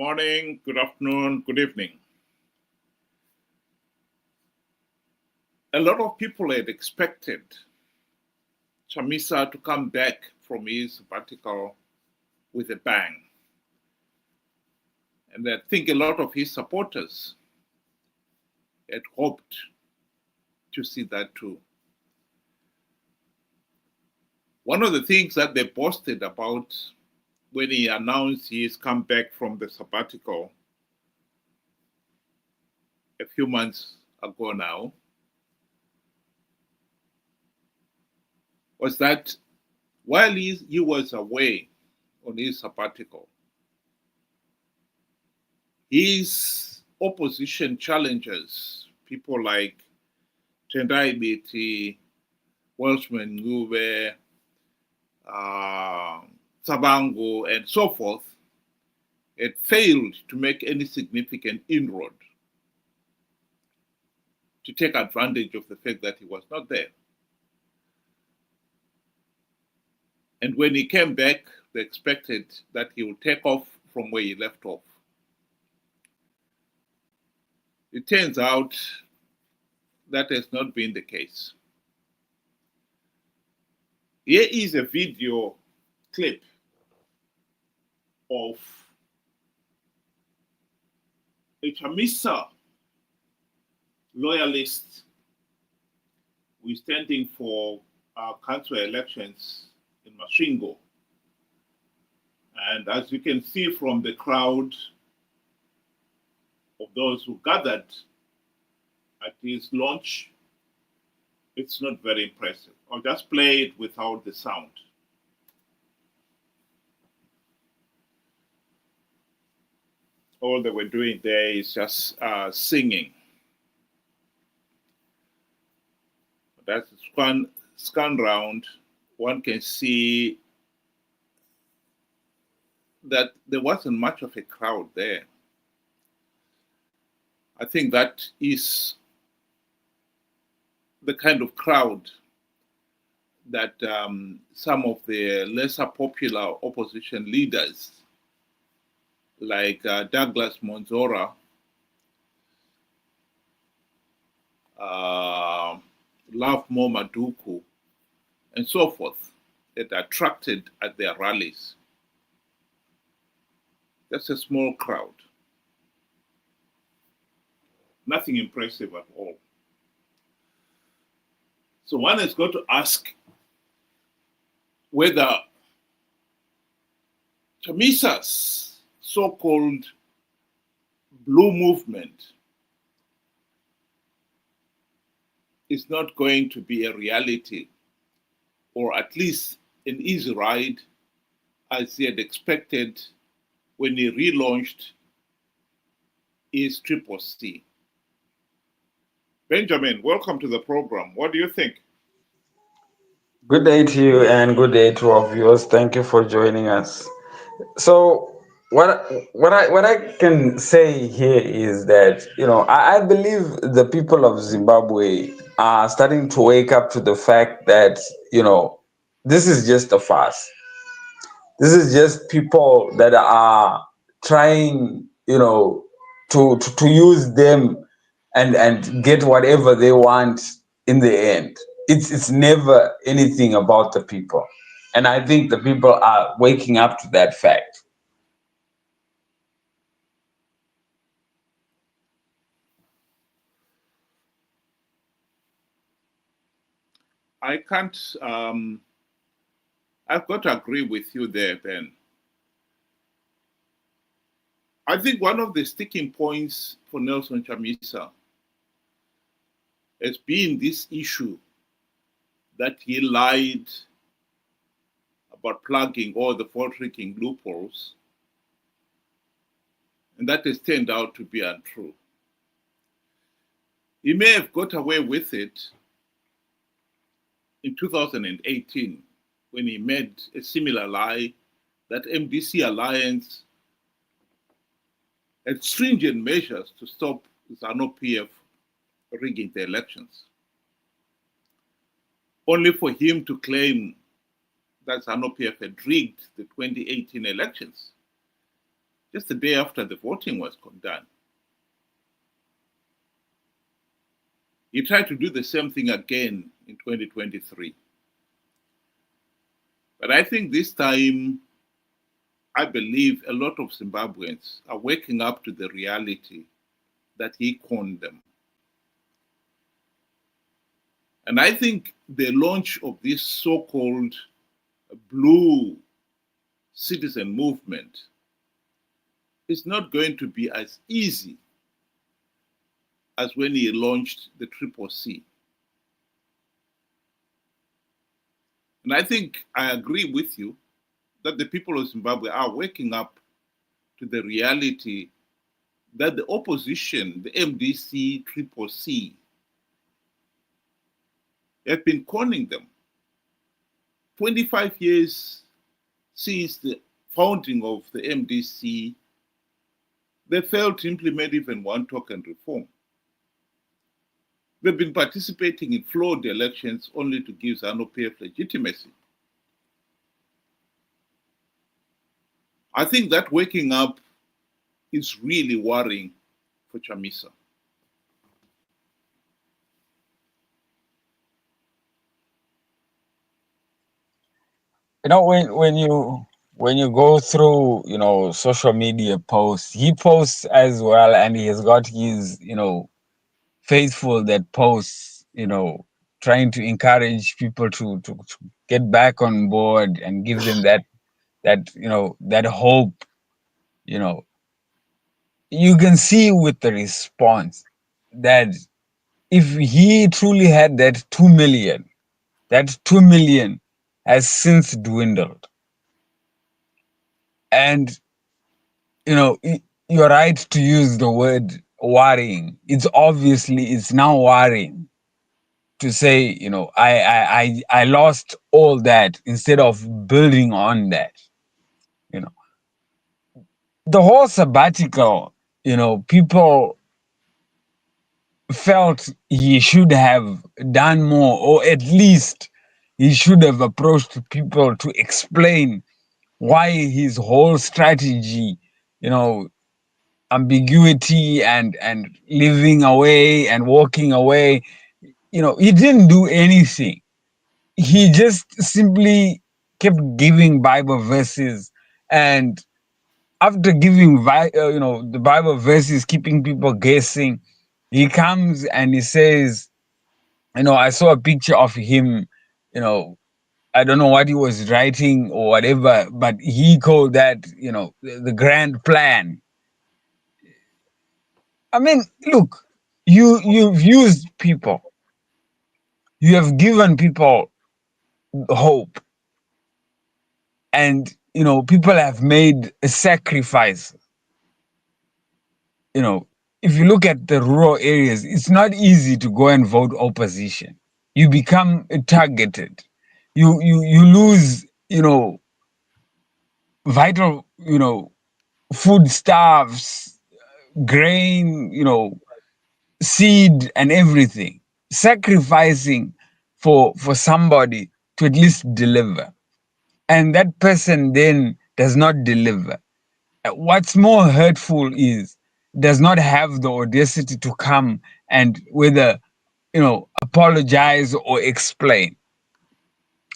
morning, good afternoon, good evening. A lot of people had expected Chamisa to come back from his sabbatical with a bang. And I think a lot of his supporters had hoped to see that too. One of the things that they boasted about when he announced his comeback from the sabbatical a few months ago now was that while he was away on his sabbatical, his opposition challengers, people like Tendai Biti, Welshman Ngube, Sabango, and so forth, had failed to make any significant inroad to take advantage of the fact that he was not there. And when he came back, they expected that he would take off from where he left off. It turns out that has not been the case. Here is a video clip of a Chamisa loyalist who is standing for council elections in Masvingo. And as you can see from the crowd of those who gathered at his launch, it's not very impressive. I'll just play it without the sound. All they were doing there is just singing. That's scan round. One can see that there wasn't much of a crowd there. I think that is the kind of crowd that some of the lesser popular opposition leaders like Douglas Monzora, Love Mo Maduku, and so forth, that attracted at their rallies. That's a small crowd. Nothing impressive at all. So one has got to ask whether Chamisa's so-called blue movement is not going to be a reality, or at least an easy ride as he had expected when he relaunched his CCC. Benjamin, welcome to the program. What do you think? Good day to you and good day to our viewers. Thank you for joining us. So what I can say here is that I believe the people of Zimbabwe are starting to wake up to the fact that this is just a farce. This is just people that are trying to use them and get whatever they want in the end. It's never anything about the people. And I think the people are waking up to that fact. I can't, I've got to agree with you there, Ben. I think one of the sticking points for Nelson Chamisa has been this issue that he lied about plugging all the fault-tricking loopholes, and that has turned out to be untrue. He may have got away with it in 2018 when he made a similar lie that MDC Alliance had stringent measures to stop Zanu PF rigging the elections, only for him to claim that Zanu PF had rigged the 2018 elections, just the day after the voting was done. He tried to do the same thing again in 2023. But I think this time, I believe a lot of Zimbabweans are waking up to the reality that he conned them. And I think the launch of this so-called blue citizen movement is not going to be as easy as when he launched the Triple C. And I think I agree with you that the people of Zimbabwe are waking up to the reality that the opposition, the MDC, Triple C, have been conning them. 25 years since the founding of the MDC, they failed to implement even one token reform. They've been participating in flawed elections only to give Zanu PF legitimacy. I think that waking up is really worrying for Chamisa. When you go through social media posts, he posts as well, and he has got his faithful that posts, trying to encourage people to get back on board and give them that hope. you know you can see with the response that if he truly had that 2 million, that 2 million has since dwindled. And you're right to use the word worrying. It's now worrying to say, I lost all that instead of building on that. You know, the whole sabbatical, people felt he should have done more, or at least he should have approached people to explain why his whole strategy, you know, ambiguity and living away and walking away, he didn't do anything. He just simply kept giving Bible verses, and after giving the Bible verses, keeping people guessing, he comes and he says, I saw a picture of him, I don't know what he was writing or whatever, but he called that, the grand plan. I mean, look, you've used people, you have given people hope, and people have made a sacrifice. If you look at the rural areas, it's not easy to go and vote opposition. You become targeted. You lose, vital, foodstuffs, grain, seed and everything. Sacrificing for somebody to at least deliver. And that person then does not deliver. What's more hurtful is does not have the audacity to come and whether apologize or explain.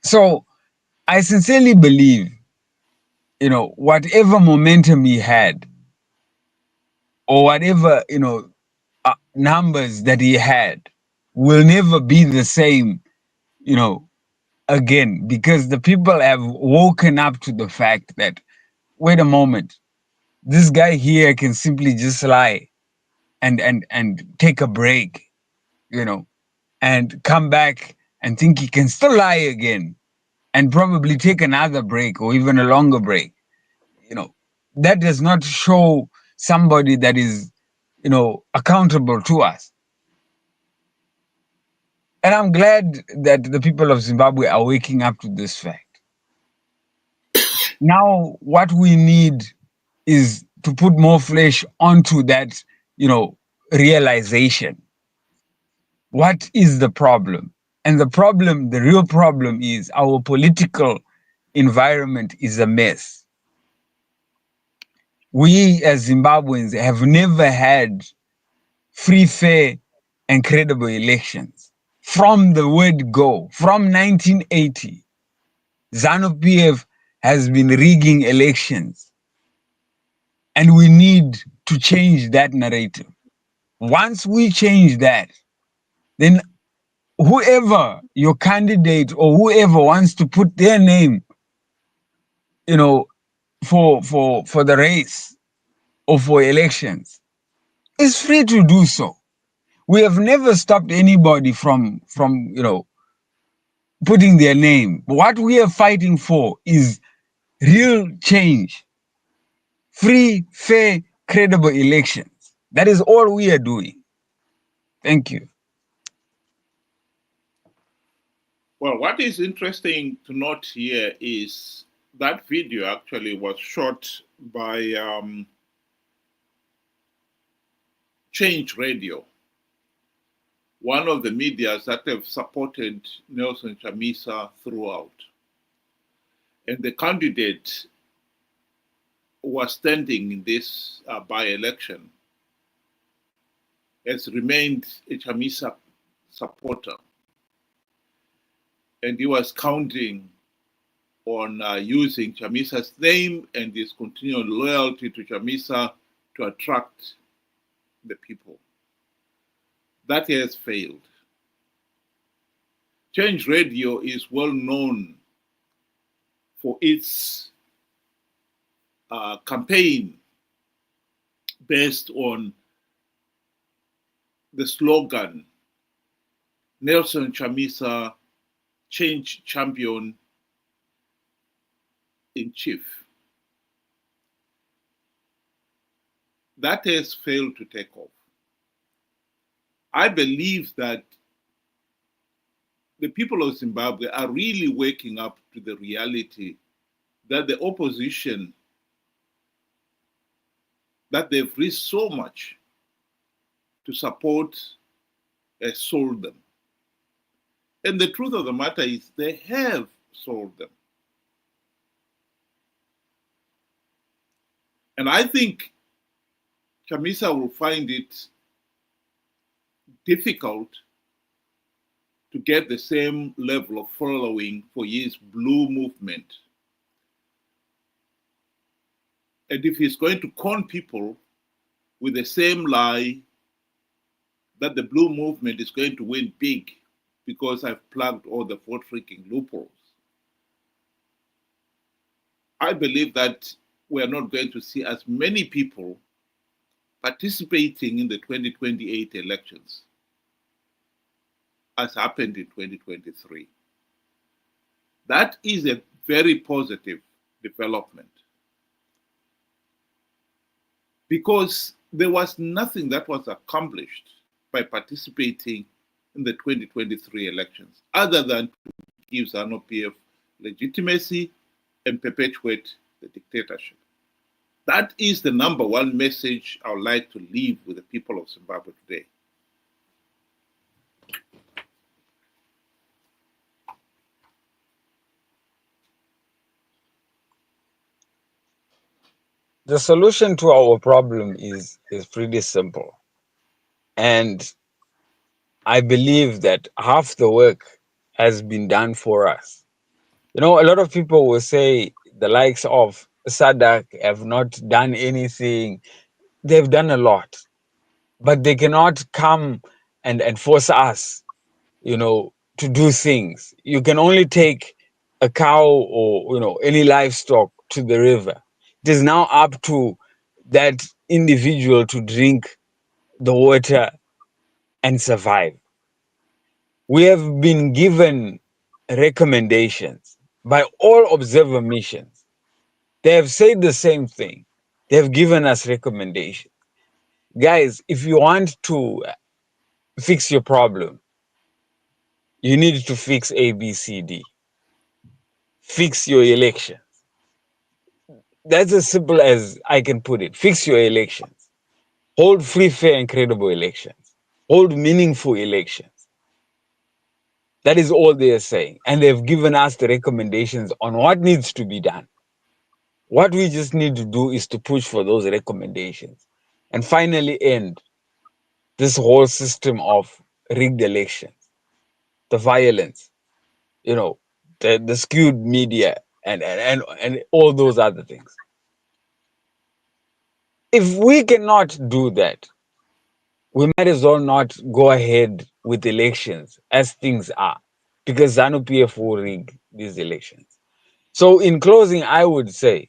So I sincerely believe whatever momentum he had, or whatever numbers that he had, will never be the same you know again, because the people have woken up to the fact that, wait a moment, this guy here can simply just lie and take a break, and come back and think he can still lie again and probably take another break or even a longer break. You know, that does not show somebody that is, accountable to us. And I'm glad that the people of Zimbabwe are waking up to this fact. Now, what we need is to put more flesh onto that, realization. What is the problem? And the real problem is our political environment is a mess. we as Zimbabweans have never had free, fair, and credible elections. From the word go, from 1980, ZANU PF has been rigging elections, and we need to change that narrative. Once we change that, then whoever your candidate or whoever wants to put their name, you know, for the race or for elections is free to do so. We have never stopped anybody from putting their name. What we are fighting for is real change, free, fair, credible elections. That is all we are doing. Thank you. Well, what is interesting to note here is that video actually was shot by Change Radio, one of the medias that have supported Nelson Chamisa throughout. And the candidate who was standing in this by-election has remained a Chamisa supporter. And he was counting on using Chamisa's name and his continual loyalty to Chamisa to attract the people. That has failed. Change Radio is well known for its campaign based on the slogan, Nelson Chamisa, Change Champion in Chief. That has failed to take off. I believe that the people of Zimbabwe are really waking up to the reality that the opposition, that they've risked so much to support, has sold them. And the truth of the matter is they have sold them. And I think Chamisa will find it difficult to get the same level of following for his blue movement. And if he's going to con people with the same lie that the blue movement is going to win big because I've plugged all the vote freaking loopholes, I believe that we are not going to see as many people participating in the 2028 elections as happened in 2023. That is a very positive development because there was nothing that was accomplished by participating in the 2023 elections other than to give Zanu PF legitimacy and perpetuate the dictatorship. That is the number one message I would like to leave with the people of Zimbabwe today. The solution to our problem is pretty simple. And I believe that half the work has been done for us. You know, a lot of people will say the likes of SADC have not done anything. They've done a lot, but they cannot come and force us, to do things. You can only take a cow or, any livestock to the river. It is now up to that individual to drink the water and survive. We have been given recommendations by all observer missions. They have said the same thing. They have given us recommendations. Guys, if you want to fix your problem, you need to fix A, B, C, D. Fix your elections. That's as simple as I can put it. Fix your elections. Hold free, fair, and credible elections. Hold meaningful elections. That is all they are saying. And they've given us the recommendations on what needs to be done. What we just need to do is to push for those recommendations and finally end this whole system of rigged elections, the violence, you know, the skewed media and all those other things. If we cannot do that, we might as well not go ahead with elections as things are, because ZANU PF will rig these elections. So, in closing, I would say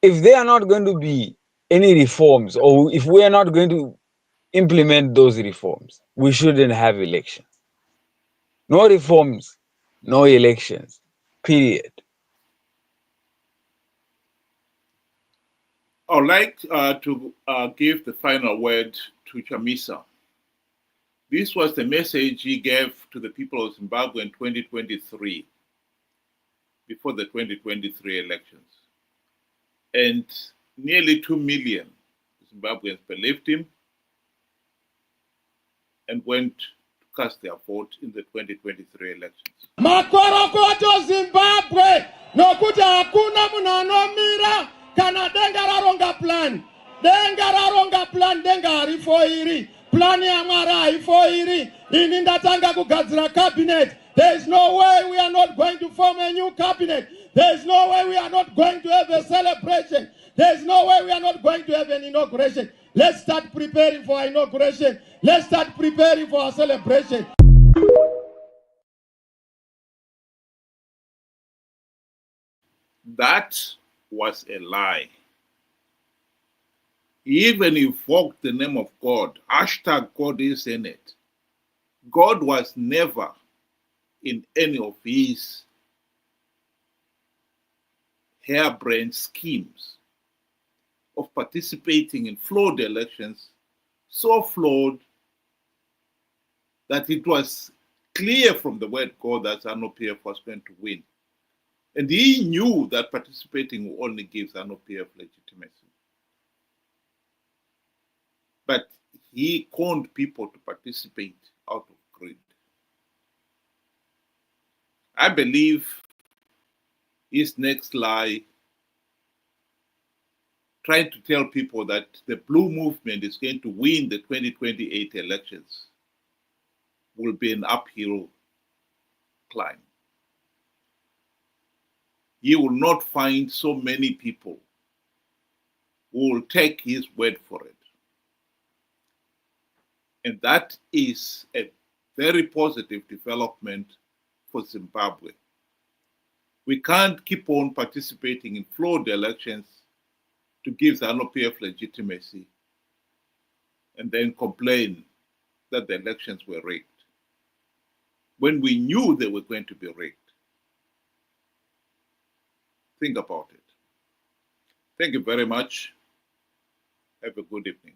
if there are not going to be any reforms, or if we are not going to implement those reforms, we shouldn't have elections. No reforms, no elections, period. I'd like to give the final word to Chamisa. This was the message he gave to the people of Zimbabwe in 2023, before the 2023 elections. And nearly 2 million Zimbabweans believed him and went to cast their vote in the 2023 elections. Makorokoto Zimbabwe nokuti hakuna munhu anomira kana denga raronga plan. Denga raronga plan, denga harifo iri. Plan ya Mwari haifo iri. Ini ndatanga kugadzira cabinet. There is no way we are not going to form a new cabinet. There is no way we are not going to have a celebration. There is no way we are not going to have an inauguration. Let's start preparing for our inauguration. Let's start preparing for our celebration. That was a lie. He even invoked the name of God. Hashtag God is in it. God was never in any of his harebrained schemes of participating in flawed elections, so flawed that it was clear from the word God that ZANU PF was going to win. And he knew that participating will only give ZANU PF legitimacy. But he conned people to participate out of greed. I believe his next lie, trying to tell people that the blue movement is going to win the 2028 elections, will be an uphill climb. He will not find so many people who will take his word for it. And that is a very positive development for Zimbabwe. We can't keep on participating in flawed elections to give ZANU PF legitimacy and then complain that the elections were rigged, when we knew they were going to be rigged. Think about it. Thank you very much. Have a good evening.